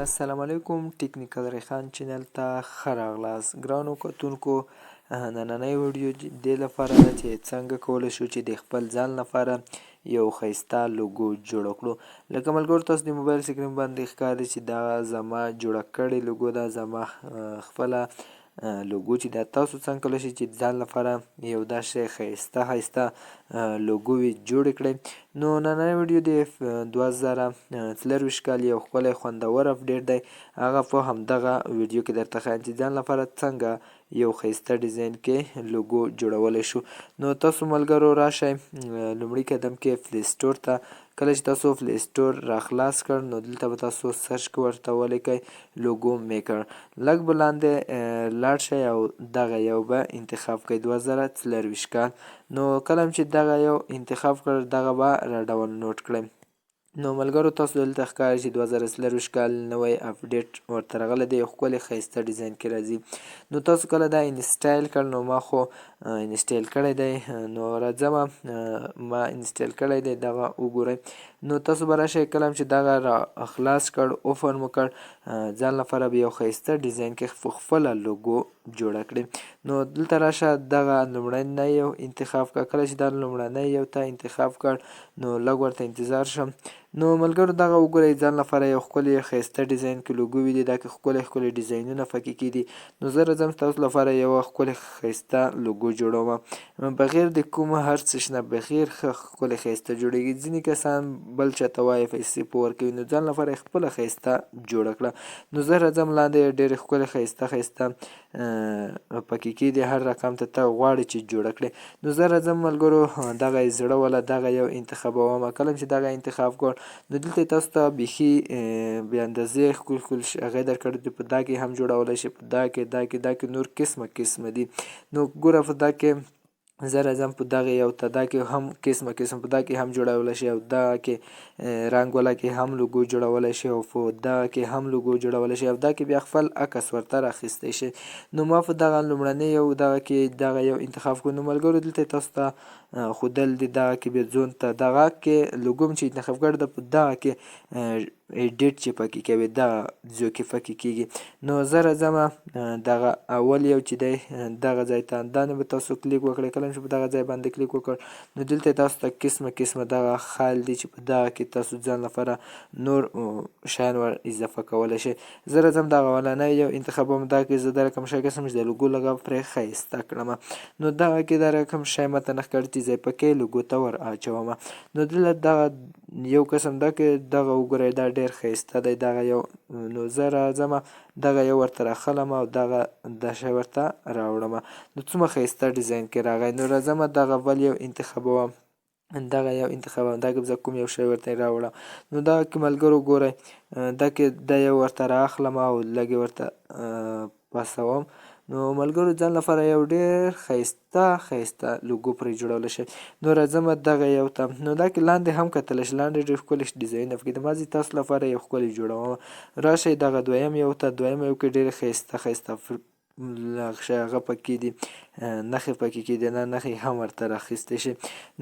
السلام علیکم ټیکنیکل ریحان چینل ته ښه راغلاست ګرانو کتونکو. نننۍ ویډیو دې لپاره ده چې څنګه کولی شو چې د خپل ځان لپاره یو ښایسته لوګو جوړه کړو. لکه ملګرو تاسو د موبایل سکرین باندې ښکاري چې دا زما جوړه کړې لوګو ده، زما خپله لوګو چې ده. تاسو څنګه کولی شئ چې د ځان لپاره یو داسې ښایسته لوګوې جوړې کړئ. نو نننۍ ویډیو د 2024 کال یو ښکلی خوندور اپډیټ دی. هغه په همدغه ویډیو کې درته ښایم چې ځان لپاره څنګه یو ښایسته ډیزاین کې لوګو جوړولی شو. نو تاسو ملګرو راشئ لومړي قدم کې پلی سټور ته. کله چې تاسو پلی سټور را خلاص کړ نو دلته به تاسو سرچ کې ورته ولیکئ لوګو میکر. لږ به لاندې لاړ شئ او دغه یو به انتخاب کړئ 2024 کال. نو کله چې دغه یو انتخاب کړ دغه به را ډاونلوډ کړئ. نو ملګرو تاسو دلته ښکاري چې 2024 کال نوی اپډیټ ورته راغلی دی، یو ښکلی ښایسته ډیزاین کې راځي. نو تاسو کله دا انسټایل کړ نو ما خو انسټایل کړی دی، نو راځمه ما انسټایل کړی دی دغه وګورئ. نو تاسو به راشئ کله چې دغه را خلاص کړ اوپن مو کړ ځان لپاره به یو ښایسته ډیزاین کې خپله لوګو جوړه کړئ. نو دلته راشه دغه لومړنی یو انتخاب کړه. کله چې دا لومړنی یو ته انتخاب کړ نو لږ ورته انتظار شم. نو ملګرو دغه وګورئ ځان لپاره یو ښکلی ښایسته ډیزاین کې لوګوې دي، دا کې ښکلی ډیزاینونه پکې کېدي. نو زه راځم تاسو لپاره یوه ښکلې ښایسته لوګو جوړومه بغیر د کوم هر څه نه، بغیر ښه ښکلې ښایسته جوړیږي. ځینې کسان بل چاته وایي پیسې په ورکوي، نو ځان لپاره یې خپله ښایسته جوړه کړه. نو زه راځم لاندې ډېرې ښکلې ښایسته پکې کېدي، هر رقم ته غواړې چې جوړه کړې. نو زه راځم ملګرو دغه یې زړه والا دغه یو انتخابومه. کله چې دغه انتخاب کړ نو دلته تاسو ته بیخي بې اندازې ښکلي هغې درکړي دي. په دا کې هم جوړولی شئ، په دا کې نور قسمه دي. نو ګوره په دا کې زه راځم په دغه یو ته، دا کې هم قسمه په دا کې هم جوړولی شئ، او دا کې رنګ والا کې هم لوګو جوړولی شئ، او په دا کې هم لوګو جوړولی شئ، او دا کې بیا خپل عکس ورته راخیستی شئ. نو ما په دغه لومړني یو دغه کې دغه یو انتخاب کړو. نو ملګرو دلته تاسو ته ښودل دي دغه کې بیا ځون ته دغه کې لوګو چې انتخاب کړی ده په دغه کې ایډیټ چې پکې کوي دغه ځو کې پکې کېږي. نو زه راځم دغه اول یو چې دی دغه ځای ته دا نه به تاسو کلیک وکړئ. کله چې په دغه ځای باندې کلیک وکړ نو دلته تاسو ته قسمه دغه خال دي چې په دغه کې تاسو ځان لپاره نور شیان ور اضافه کولی شئ. زه راځم دغه اولنی یو انتخابوم، دا کې زه دا کوم شی قسم چې د لوګو لږه پرې ښایسته کړمه. نو دغه کې دا کوم شی ماته نه ښکاري چې زه یې پکې لوګو ته ور اچومه. نو دلته دغه یو قسم دا کې دغه وګورئ دا ډېر ښایسته دی دغه یو. نو زه راځم دغه یو ورته راخلم او دغه دا شی ورته راوړمه. نو څومره ښایسته ډیزاین کې راغی. نو راځم دغه بل یو انتخابوم، دا کې زه کوم یو شی ورته راوړم. نو دغه کې ملګرو ګورئ دا کې دا یو ورته رااخلم او لږ یې ورته پاسوم. نو ملګرو ځان لپاره یو ډېر ښایسته لوګو پرې جوړولی شئ. نو راځم دغه یو ته، نو دا کې لاندې هم کتلی شئ، لاندې ډېر ښکلي ډیزاینونه پکې دي. ما ځي تاسو لپاره یو ښکلی جوړومه. راشئ دغه دویم یو ته، دویم یو کې ډېرې ښایسته هغه پکې دي، نښې پکې کېدي، نښې هم ورته راخیستی شئ.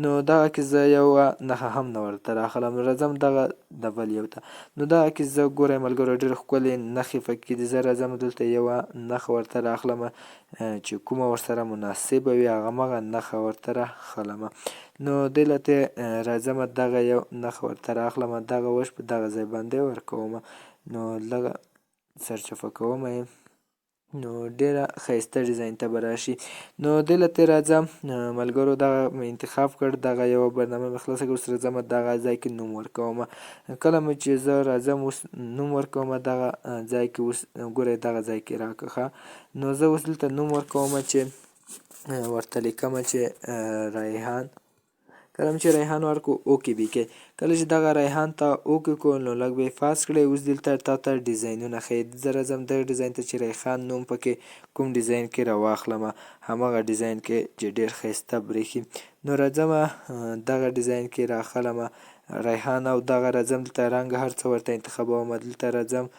نو دغه کې زه یوه نښه هم نه ورته رااخلم. راځم دغه د بل یو ته، نو دغه کې زه ګورئ ملګرو ډېرې ښکلې نښې پکې دي. زه راځم دلته یوه نښه ورته رااخلمه چې کومه ورسره مناسبه وي هغه نښه ورته راخلمه. نو دلته راځم دغه یو نښه ورته رااخلمه، دغه وش په دغه ځای باندې ورکومه. نو لږه سرچپه کومه یې، نو ډېره ښایسته ډیزاین ته به راشي. نو دلته راځم ملګرو دغه مې انتخاب کړ، دغه یوه برنامه مې خلاصه کړه. اوس راځم دغه ځای کې نوم ورکومه. کله مې چې زه راځم اوس نوم ورکومه دغه ځای کې، اوس ګورئ دغه ځای کې راکړه ښه. نو زه اوس دلته نوم ورکومه چې ورته لیکمه چې ریحان. کله چې ریحان ورکړو اوکې بیکې. کله چې دغه ریحان ته اوکې کړو نو لږ به یې فاست کړئ. اوس دلته تا ته ډیزاینونه ښیي. زه راځم دغه ډیزاین ته چې ریحان نوم پکې کوم ډیزاین کې راواخلمه، همغه ډیزاین کې چې ډېر ښایسته برېښي. نو راځم دغه ډیزاین کې راخلمه ریحان، او دغه راځم دلته رنګ هر څه ورته انتخابومه. دلته راځم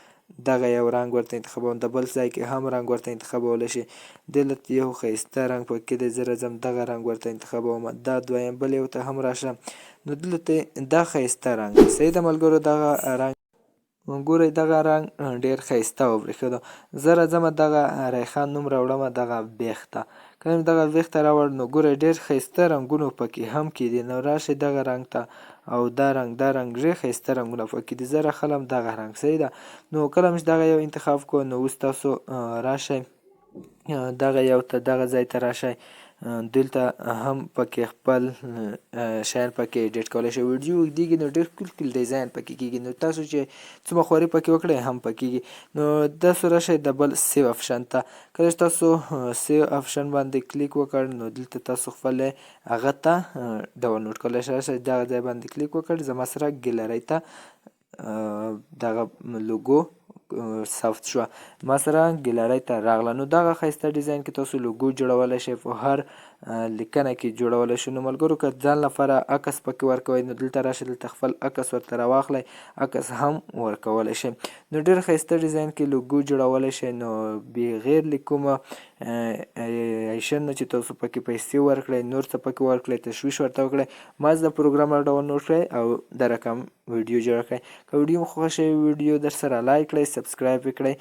دغه یو رنګ ورته انتخابوم، د بل ځای کې هم رنګ ورته انتخابولی شئ. دلته یو ښایسته رنګ پکې دی، زه راځم دغه رنګ ورته انتخابومه. دا دویم بل یو ته هم راشم، نو دلته دا ښایسته رنګ دی. صحیح ده ملګرو، دغه رنګ ګورئ دغه رنګ ډېر ښایسته وبرېښېده. زه راځم دغه ریحان نوم راوړم دغه بیخ ته. کله مې دغه بیخ ته راوړ نو ګورئ ډېر ښایسته رنګونه پکې هم کېدي. نو راشئ دغه رنګ ته او دا رنګ ډېر ښایسته رنګونه پکې دي. زه راخلم دغه رنګ صحیح ده. نو کله مې چې دغه یو انتخاب کړو نو اوس تاسو راشئ دغه یو ته دغه ځای ته راشئ. دلته هم پکې خپل شیان پکې ایډیټ کولی شئ. ویډیو اوږدېږي نو ډېر ښکلي ډیزاین پکې کېږي. نو تاسو چې څومره خواري پکې وکړئ هم پکېږي. نو تاسو راشئ د بل سیو آپشن ته. کله چې تاسو سیو آپشن باندې کلیک وکړ نو دلته تاسو خپلې هغه ته ډاونلوډ کولی شئ. راشئ دغه ځای باندې کلیک وکړ. زما سره ګیلرۍ ته دغه لوګو ثبت شوه. ما سره ګیلرۍ ته راغله. نو دغه ښایسته ډیزاین کې تاسو لوګو جوړولی شئ. په هر لیکنه کې جوړولی شئ. نو ملګرو که ځان لپاره عکس پکې ورکوئ نو دلته راشئ دلته خپل عکس ورته راواخلئ. عکس هم ورکولی شئ. نو ډېر ښایسته ډیزاین کې لوګو جوړولی شئ. نو بغیر له کومه ایشن نه چې تاسو پکې پیسې ورکړئ نور څه پکې ورکړئ تشویش ورته وکړئ. ماز د پروګرام را ډاونلوډ کړئ او د رقم ویډیو جوړه کړئ. که ویډیو مو خوښه شوې ویډیو در سره لایک کړئ، سبسکرایب یې کړئ.